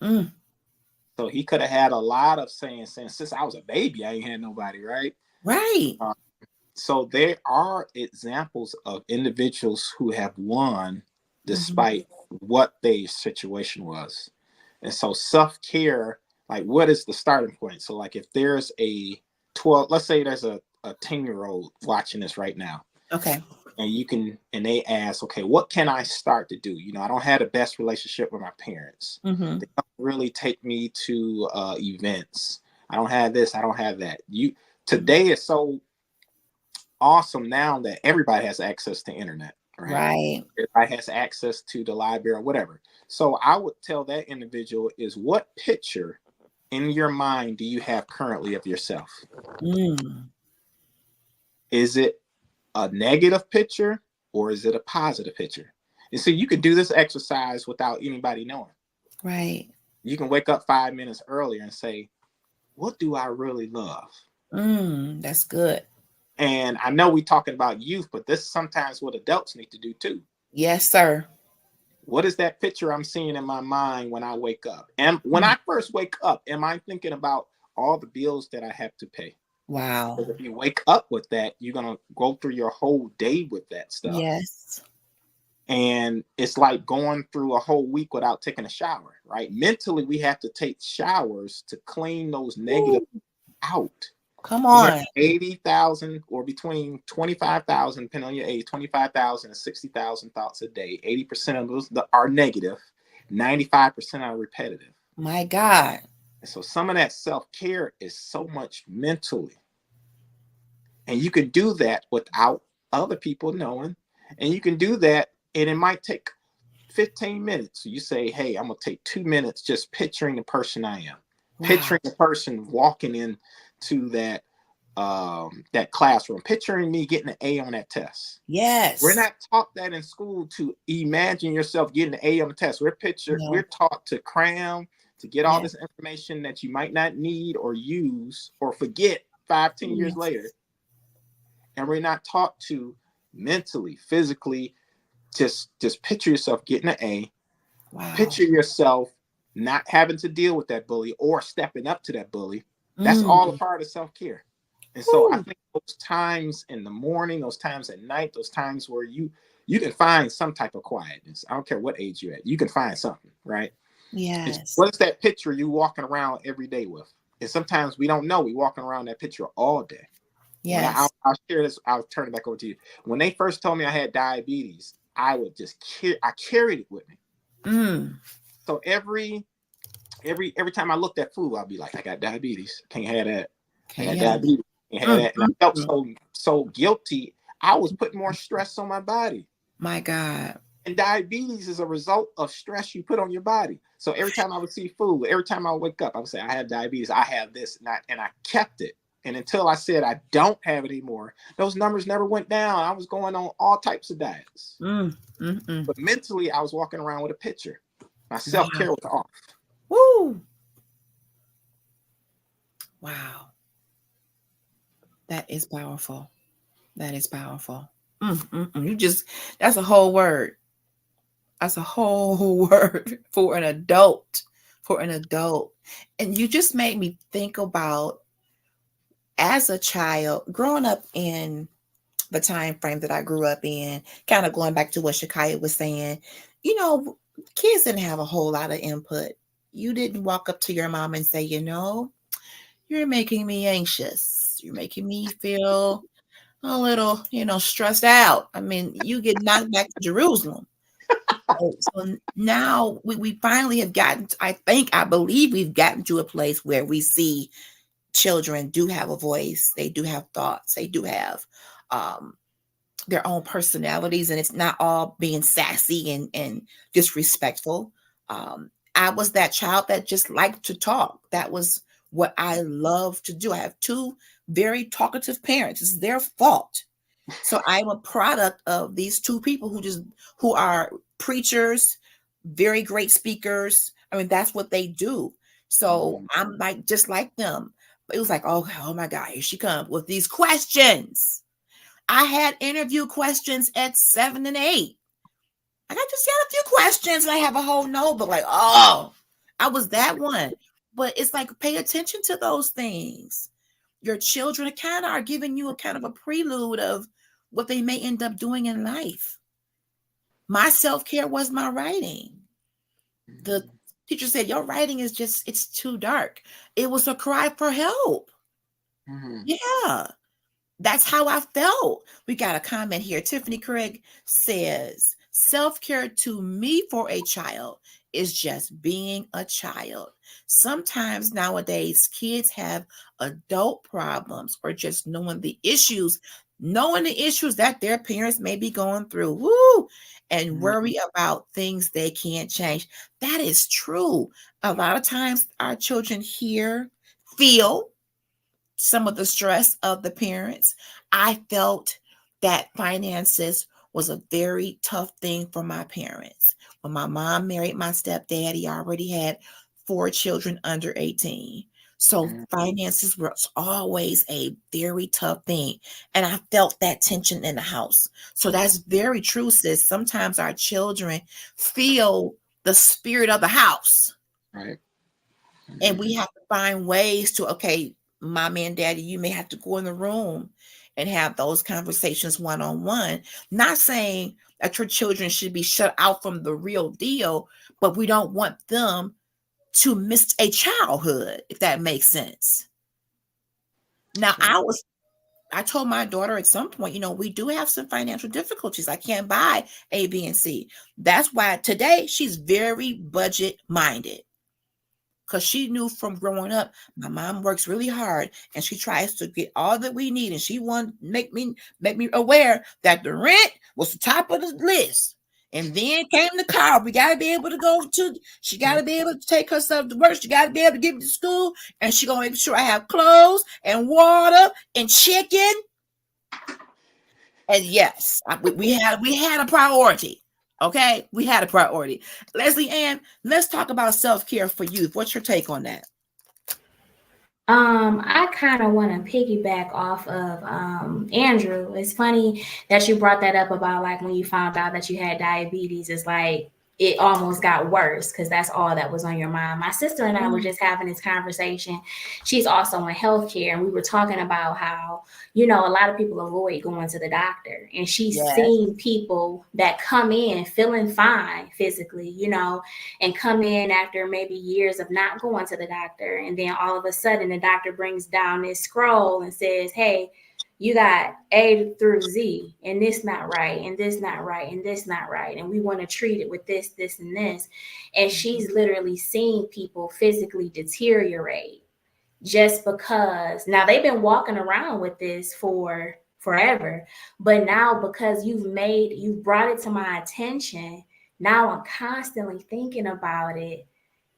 So he could have had a lot of saying since I was a baby, I ain't had nobody, right? Right. So there are examples of individuals who have won despite what their situation was. And so self-care, like, what is the starting point? So like if there's let's say there's a 10-year-old watching this right now. Okay. And they ask, okay, what can I start to do? I don't have the best relationship with my parents. They don't really take me to events. I don't have this. I don't have that. Today is so awesome now that everybody has access to internet, right? Everybody has access to the library or whatever. So I would tell that individual is, what picture in your mind do you have currently of yourself? Is it a negative picture or is it a positive picture? And so you could do this exercise without anybody knowing. Right. You can wake up 5 minutes earlier and say, what do I really love? That's good. And I know we're talking about youth, but this is sometimes what adults need to do too. Yes, sir. What is that picture I'm seeing in my mind when I wake up? And when I first wake up, am I thinking about all the bills that I have to pay? Wow. Because if you wake up with that, you're going to go through your whole day with that stuff. Yes. And it's like going through a whole week without taking a shower, right? Mentally, we have to take showers to clean those negatives out. Come on. 80,000 or between 25,000, depending on your age, 25,000 and 60,000 thoughts a day. 80% of those are negative. 95% are repetitive. My God. And so some of that self-care is so much mentally. And you can do that without other people knowing. And you can do that, and it might take 15 minutes, you say, hey, I'm going to take 2 minutes just picturing the person I am, Wow. picturing the person walking into that classroom, picturing me getting an A on that test. Yes. We're not taught that in school, to imagine yourself getting an A on the test. We're taught to cram, to get all this information that you might not need or use or forget 5-10 years later. And we're not taught to mentally, physically, just picture yourself getting an A. Wow. Picture yourself not having to deal with that bully or stepping up to that bully. That's all a part of self-care. And so I think those times in the morning, those times at night, those times where you can find some type of quietness. I don't care what age you're at. You can find something, right? Yes. What's that picture you walking around every day with? And sometimes we don't know. We walking around that picture all day. Yes. I'll share this. I'll turn it back over to you. When they first told me I had diabetes, I would just I carried it with me. So every time I looked at food, I'll be like, I got diabetes. Can't have that. I got diabetes. Can't have that. And I felt so guilty. I was putting more stress on my body. My God. And diabetes is a result of stress you put on your body. So every time I would see food, every time I would wake up, I would say, I have diabetes. I have this. And I kept it. And until I said I don't have it anymore, those numbers never went down. I was going on all types of diets. But mentally, I was walking around with a picture. My self-care was off. Woo! Wow. That is powerful. That is powerful. That's a whole word. That's a whole word for an adult. And you just made me think about, as a child, growing up in the time frame that I grew up in, kind of going back to what Shakaya was saying, kids didn't have a whole lot of input. You didn't walk up to your mom and say, you're making me anxious. You're making me feel a little, stressed out. I mean, you get knocked back to Jerusalem. So now we finally have gotten, I believe we've gotten to a place where we see children do have a voice. They do have thoughts. They do have their own personalities, and it's not all being sassy and disrespectful. I was that child that just liked to talk. That was what I love to do. I have two very talkative parents. It's their fault. So I'm a product of these two people who are preachers, very great speakers. I mean, that's what they do. So I'm just like them. But it was like, oh my God, here she comes with these questions. I had interview questions at 7 and 8. I got just had a few questions and I have a whole notebook, like, I was that one. But it's like, pay attention to those things. Your children kind of are giving you a kind of a prelude of what they may end up doing in life. My self-care was my writing. The teacher said, your writing is it's too dark. It was a cry for help. Yeah. That's how I felt. We got a comment here. Tiffany Craig says, self-care to me for a child is just being a child. Sometimes nowadays kids have adult problems or just knowing the issues that their parents may be going through, and worry about things they can't change. That is true. A lot of times our children feel some of the stress of the parents. I felt that finances was a very tough thing for my parents. When my mom married my stepdad, he already had 4 children under 18. So finances was always a very tough thing. And I felt that tension in the house. So that's very true, sis. Sometimes our children feel the spirit of the house. Right. And we have to find ways to, okay, mommy and daddy, you may have to go in the room and have those conversations one-on-one. Not saying that your children should be shut out from the real deal, but we don't want them to miss a childhood, if that makes sense. Now, I told my daughter at some point, we do have some financial difficulties. I can't buy A, B, and C. That's why today she's very budget minded. Because she knew from growing up, my mom works really hard and she tries to get all that we need. And she wanted to make me aware that the rent was the top of the list. And then came the car. We got to be able to go to, she got to be able to take herself to work. She got to be able to get me to school. And she going to make sure I have clothes and water and chicken. And yes, we had a priority. Okay. We had a priority. Leslie Ann, let's talk about self-care for youth. What's your take on that? I kind of want to piggyback off of Andrew. It's funny that you brought that up about like when you found out that you had diabetes. It's like it almost got worse because that's all that was on your mind. My sister and I were just having this conversation. She's also in healthcare, and we were talking about how, you know, a lot of people avoid going to the doctor, and she's seen people that come in feeling fine physically, you know, and come in after maybe years of not going to the doctor. And then all of a sudden the doctor brings down this scroll and says, hey, you got A through Z, and this not right, and this not right, and this not right, and we want to treat it with this, this, and this. And she's literally seen people physically deteriorate just because now they've been walking around with this for forever, but now because you've brought it to my attention, now I'm constantly thinking about it,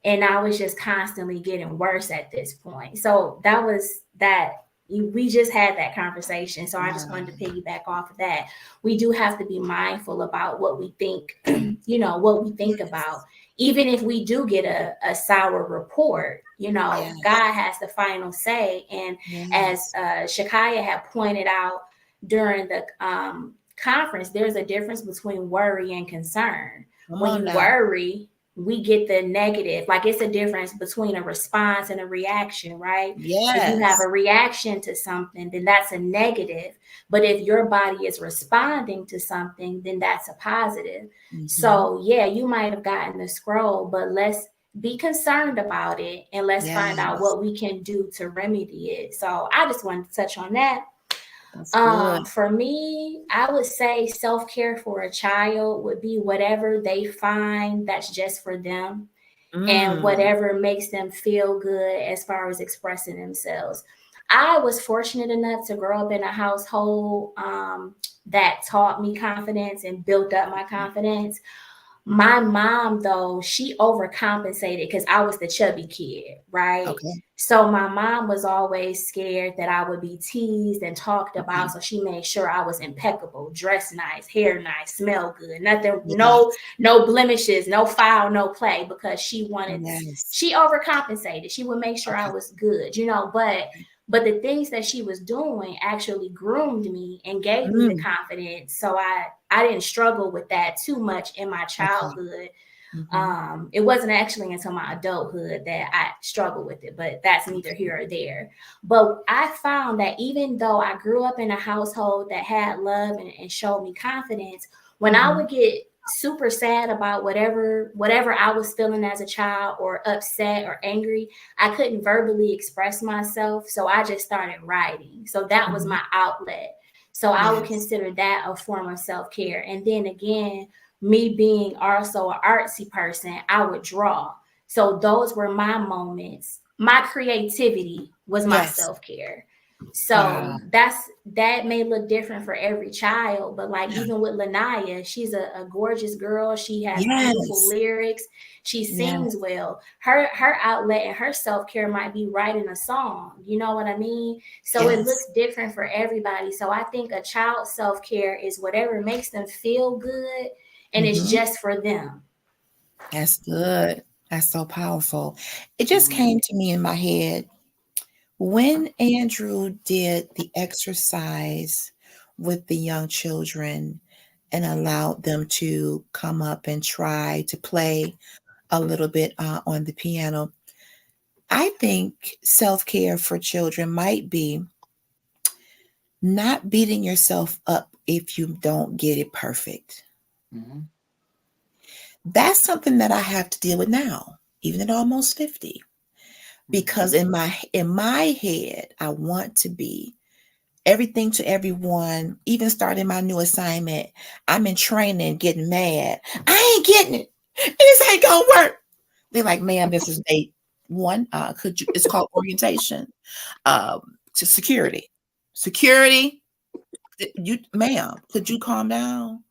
and now it's just constantly getting worse at this point. So that was that. We just had that conversation. So I just wanted to piggyback off of that. We do have to be mindful about what we think, you know, what we think about. Even if we do get a sour report, you know, God has the final say. And as Shakaya had pointed out during the conference, there's a difference between worry and concern. When you worry, we get the negative, like it's a difference between a response and a reaction, right? If you have a reaction to something, then that's a negative. But if your body is responding to something, then that's a positive. So yeah, you might have gotten the scroll, but let's be concerned about it and let's find out what we can do to remedy it. So I just wanted to touch on that. For me, I would say self-care for a child would be whatever they find that's just for them and whatever makes them feel good as far as expressing themselves. I was fortunate enough to grow up in a household that taught me confidence and built up my confidence. My mom, though, she overcompensated because I was the chubby kid, right? So my mom was always scared that I would be teased and talked about. So she made sure I was impeccable, dressed nice, hair nice, smell good, nothing, no blemishes, no foul, no play, because she wanted, she overcompensated. She would make sure I was good, you know, but the things that she was doing actually groomed me and gave me the confidence. So I didn't struggle with that too much in my childhood. It wasn't actually until my adulthood that I struggled with it, but that's neither here or there. But I found that even though I grew up in a household that had love and showed me confidence, when I would get super sad about whatever I was feeling as a child, or upset or angry, I couldn't verbally express myself. So I just started writing. So that was my outlet. So I would consider that a form of self-care. And then again, me being also an artsy person, I would draw. So those were my moments. My creativity was my self-care. So that may look different for every child, but like even with Lanaya, she's a gorgeous girl. She has beautiful lyrics. She sings well. Her outlet and her self-care might be writing a song. You know what I mean? So it looks different for everybody. So I think a child's self-care is whatever makes them feel good, and it's just for them. That's good. That's so powerful. It just came to me in my head. When Andrew did the exercise with the young children and allowed them to come up and try to play a little bit on the piano, I think self-care for children might be not beating yourself up if you don't get it perfect. That's something that I have to deal with now, even at almost 50. Because in my head, I want to be everything to everyone. Even starting my new assignment, I'm in training, getting mad. I ain't getting it. This ain't gonna work. They're like, ma'am, this is day one. Could you? It's called orientation. To security. You, ma'am, could you calm down?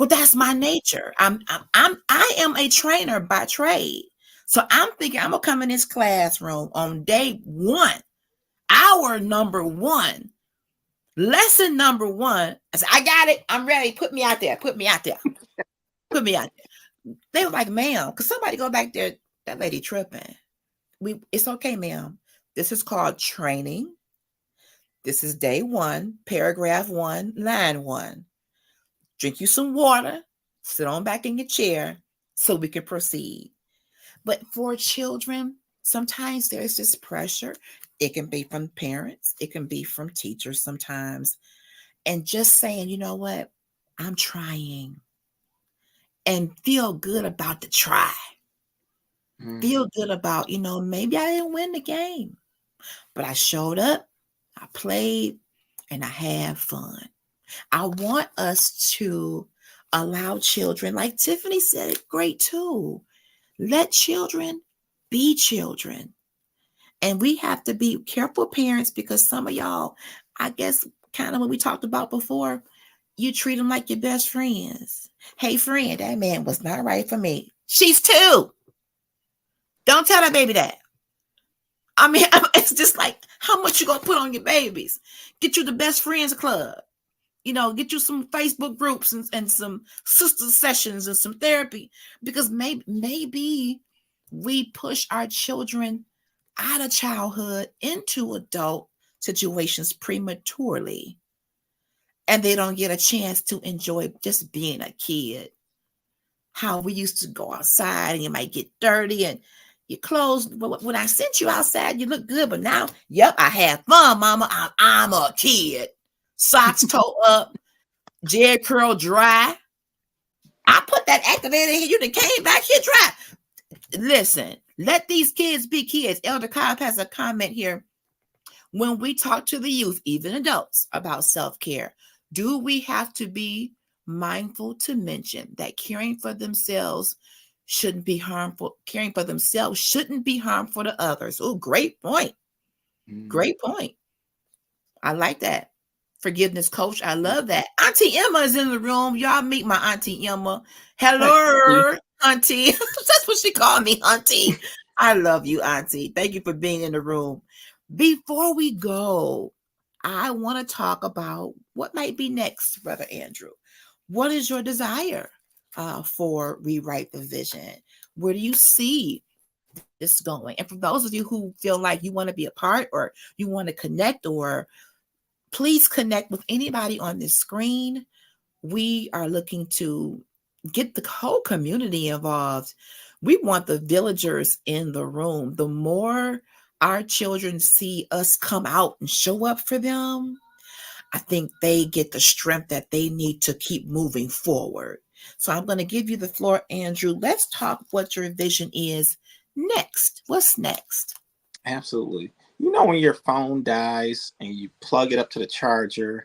Well, that's my nature. I am a trainer by trade. So I'm thinking I'm gonna come in this classroom on day one, hour number one, lesson number one. I said, I got it. I'm ready. Put me out there. Put me out there. Put me out there. They were like, ma'am, could somebody go back there? That lady tripping. It's okay, ma'am. This is called training. This is day one, paragraph one, line one. Drink you some water, sit on back in your chair so we can proceed. But for children, sometimes there's this pressure. It can be from parents, it can be from teachers sometimes. And just saying, you know what, I'm trying. And feel good about the try. Feel good about, maybe I didn't win the game, but I showed up, I played, and I had fun. I want us to allow children, like Tiffany said it great too. Let children be children. And we have to be careful parents, because some of y'all, I guess, kind of what we talked about before, you treat them like your best friends. Hey, friend, that man was not right for me. She's 2. Don't tell that baby that. I mean, it's just like, how much you gonna put on your babies? Get you the best friends club. Get you some Facebook groups and some sister sessions and some therapy, because maybe we push our children out of childhood into adult situations prematurely, and they don't get a chance to enjoy just being a kid. How we used to go outside and you might get dirty and your clothes. When I sent you outside, you look good, but now, yep, I had fun, mama. I'm a kid. Socks toe up, J curl dry. I put that activator in here. You done came back here dry. Listen, let these kids be kids. Elder Kyle has a comment here. When we talk to the youth, even adults, about self-care, do we have to be mindful to mention that caring for themselves shouldn't be harmful? Caring for themselves shouldn't be harmful to others. Oh, great point. Great point. I like that. Forgiveness coach. I love that. Auntie Emma is in the room. Y'all meet my Auntie Emma. Hello, Auntie. That's what she called me, Auntie. I love you, Auntie. Thank you for being in the room. Before we go, I want to talk about what might be next, Brother Andrew. What is your desire for Rewrite the Vision? Where do you see this going? And for those of you who feel like you want to be a part, or you want to connect, or please connect with anybody on this screen. We are looking to get the whole community involved. We want the villagers in the room. The more our children see us come out and show up for them, I think they get the strength that they need to keep moving forward. So I'm going to give you the floor, Andrew. Let's talk what your vision is next. What's next? Absolutely. When your phone dies and you plug it up to the charger,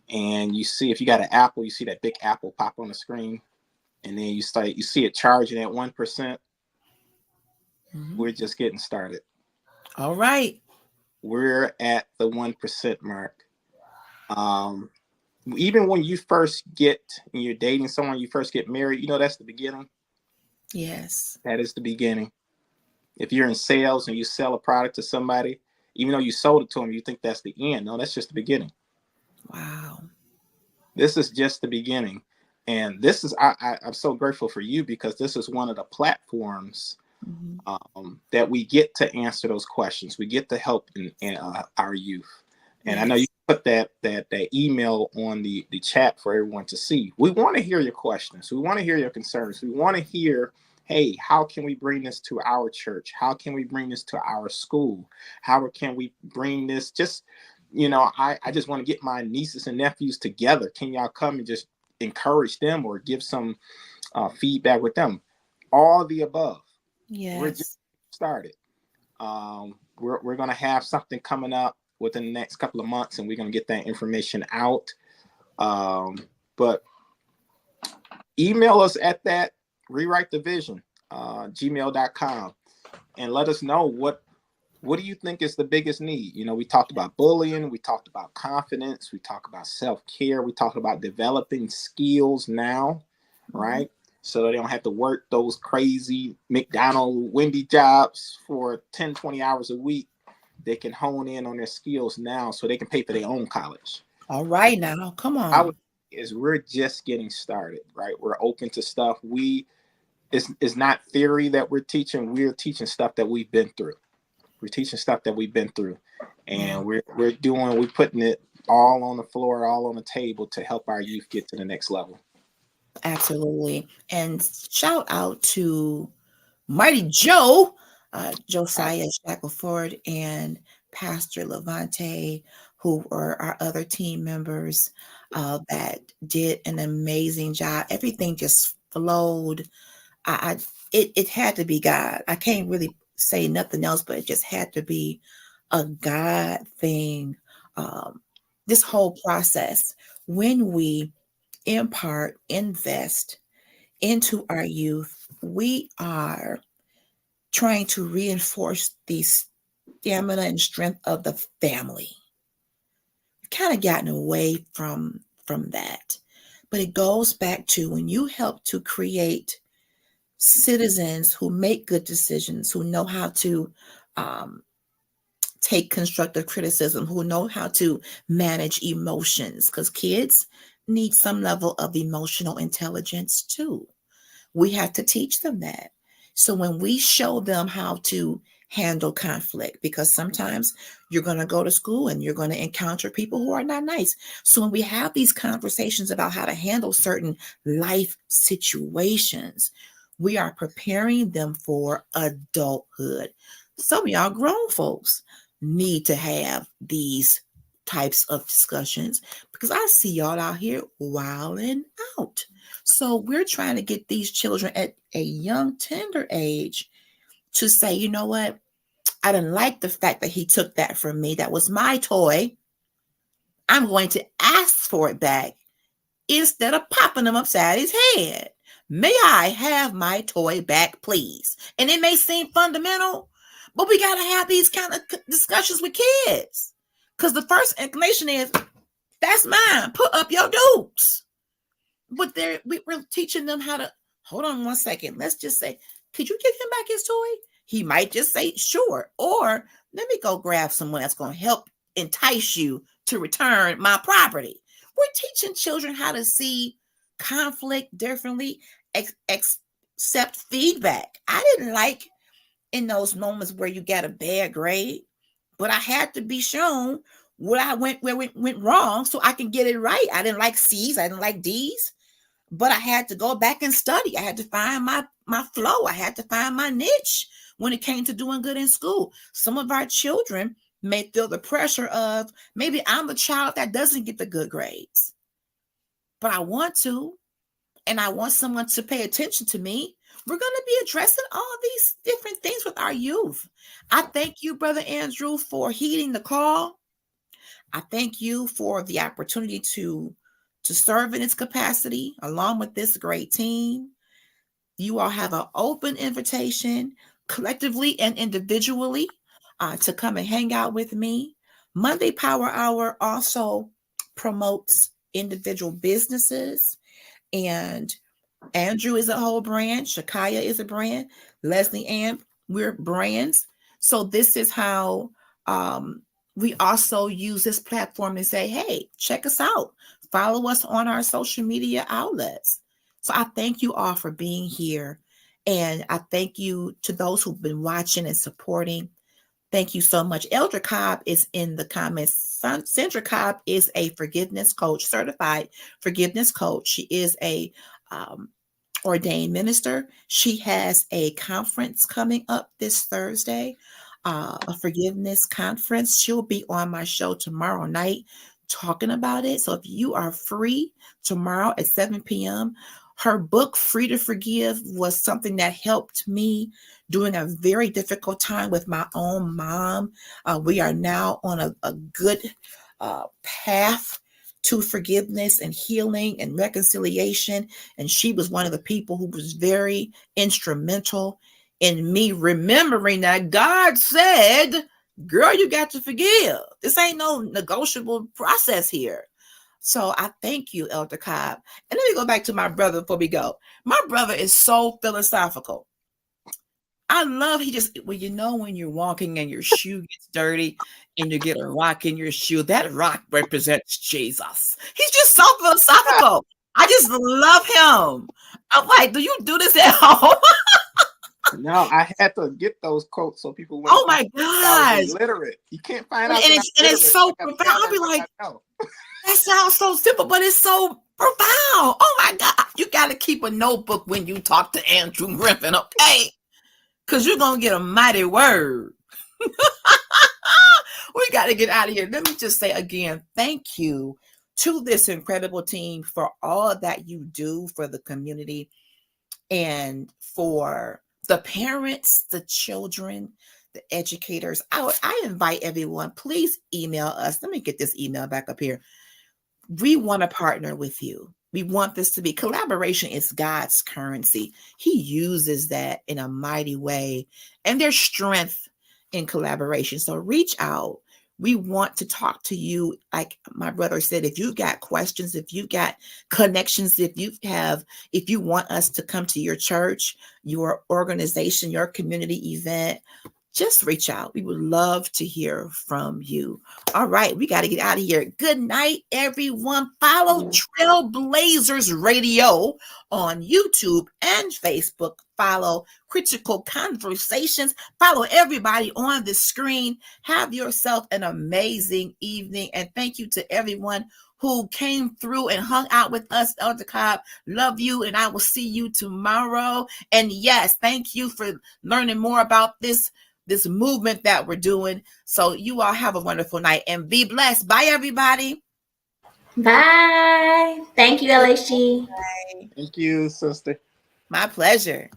and you see, if you got an Apple, you see that big Apple pop on the screen, and then you see it charging at 1%. Mm-hmm. We're just getting started. All right. We're at the 1% mark. Even when you first and you're dating someone, you first get married, that's the beginning. Yes. That is the beginning. If you're in sales and you sell a product to somebody, even though you sold it to them, you think that's the end. No, that's just the beginning. Wow. This is just the beginning. And this is, I'm so grateful for you, because this is one of the platforms that we get to answer those questions. We get to help in our youth. And yes. I know you put that email on the chat for everyone to see. We want to hear your questions. We want to hear your concerns. We want to hear, hey, how can we bring this to our church? How can we bring this to our school? How can we bring this? Just, I just want to get my nieces and nephews together. Can y'all come and just encourage them or give some feedback with them? All the above. Yes. We're just started. We're going to have something coming up within the next couple of months, and we're going to get that information out. But email us at that rewrite the vision, gmail.com, and let us know what what do you think is the biggest need? You know, we talked about bullying, we talked about confidence, we talked about self-care, we talked about developing skills now, right? So they don't have to work those crazy McDonald's, Wendy jobs for 10, 20 hours a week. They can hone in on their skills now so they can pay for their own college. All right, now, come on. I would is we're just getting started, right? We're open to stuff. It's not theory that we're teaching. We're teaching stuff that we've been through. We're teaching stuff that we've been through, and we're putting it all on the floor, all on the table to help our youth get to the next level. Absolutely. And shout out to Mighty Joe, Josiah Shackelford, and Pastor Levante, who were our other team members that did an amazing job. Everything just flowed. It had to be God. I can't really say nothing else, but it just had to be a God thing. This whole process, when we invest into our youth, we are trying to reinforce the stamina and strength of the family. We've kind of gotten away from that, but it goes back to when you help to create citizens who make good decisions, who know how to take constructive criticism, who know how to manage emotions, because kids need some level of emotional intelligence too. We have to teach them that. So when we show them how to handle conflict, because sometimes you're going to go to school and you're going to encounter people who are not nice. So when we have these conversations about how to handle certain life situations, we are preparing them for adulthood. Some of y'all grown folks need to have these types of discussions, because I see y'all out here wilding out. So we're trying to get these children at a young, tender age to say, you know what? I didn't like the fact that he took that from me. That was my toy. I'm going to ask for it back instead of popping him upside his head. May I have my toy back, please? And it may seem fundamental, but we got to have these kind of discussions with kids. Because the first inclination is, that's mine. Put up your dukes. But we're teaching them how to, hold on one second. Let's just say, could you give him back his toy? He might just say, sure. Or let me go grab someone that's going to help entice you to return my property. We're teaching children how to see conflict differently, accept feedback. I didn't like in those moments where you got a bad grade, but I had to be shown where it went wrong so I can get it right. I didn't like C's, I didn't like D's, but I had to go back and study. I had to find my flow. I had to find my niche when it came to doing good in school. Some of our children may feel the pressure of, maybe I'm the child that doesn't get the good grades, but I want to, and I want someone to pay attention to me. We're going to be addressing all these different things with our youth. I thank you, Brother Andrew, for heeding the call. I thank you for the opportunity to serve in its capacity along with this great team. You all have an open invitation, collectively and individually, to come and hang out with me. Monday Power Hour also promotes individual businesses, and Andrew is a whole brand. Shakaya is a brand. Leslie Ann, we're brands. So this is how we also use this platform and say, hey, check us out. Follow us on our social media outlets. So I thank you all for being here. And I thank you to those who've been watching and supporting. Thank you so much. Elder Cobb is in the comments. Sandra Cobb is a forgiveness coach, certified forgiveness coach. She is a ordained minister. She has a conference coming up this Thursday, a forgiveness conference. She'll be on my show tomorrow night talking about it. So if you are free tomorrow at 7 p.m., her book, Free to Forgive, was something that helped me during a very difficult time with my own mom. We are now on a good path to forgiveness and healing and reconciliation. And she was one of the people who was very instrumental And me remembering that God said, girl, you got to forgive. This ain't no negotiable process here. So I thank you, Elder Cobb. And let me go back to my brother before we go. My brother is so philosophical. I love he just well, when you're walking and your shoe gets dirty and you get a rock in your shoe, that rock represents Jesus. He's just so philosophical. I just love him. I'm like, do you do this at home? No, I had to get those quotes so people wouldn't Oh my think I was gosh. illiterate. You can't find And out that I'm illiterate. it's so I gotta profound. I'll tell be them what like, I know. that sounds so simple, but it's so profound. Oh my God. You got to keep a notebook when you talk to Andrew Griffin, okay? Because you're going to get a mighty word. We got to get out of here. Let me just say again, thank you to this incredible team for all that you do for the community and for the parents, the children, the educators. I invite everyone, please email us. Let me get this email back up here. We want to partner with you. We want this to be collaboration is God's currency. He uses that in a mighty way. And there's strength in collaboration. So reach out. We want to talk to you. Like my brother said, if you got questions, if you got connections, if you want us to come to your church, your organization, your community event, just reach out. We would love to hear from you. All right, we got to get out of here. Good night, everyone. Follow Trailblazers Radio on YouTube and Facebook. Follow Critical Conversations. Follow everybody on the screen. Have yourself an amazing evening. And thank you to everyone who came through and hung out with us, Elder Cobb. Love you, and I will see you tomorrow. And yes, thank you for learning more about this movement that we're doing. So you all have a wonderful night and be blessed. Bye, everybody. Bye. Thank you, LHG. Thank you, sister. My pleasure.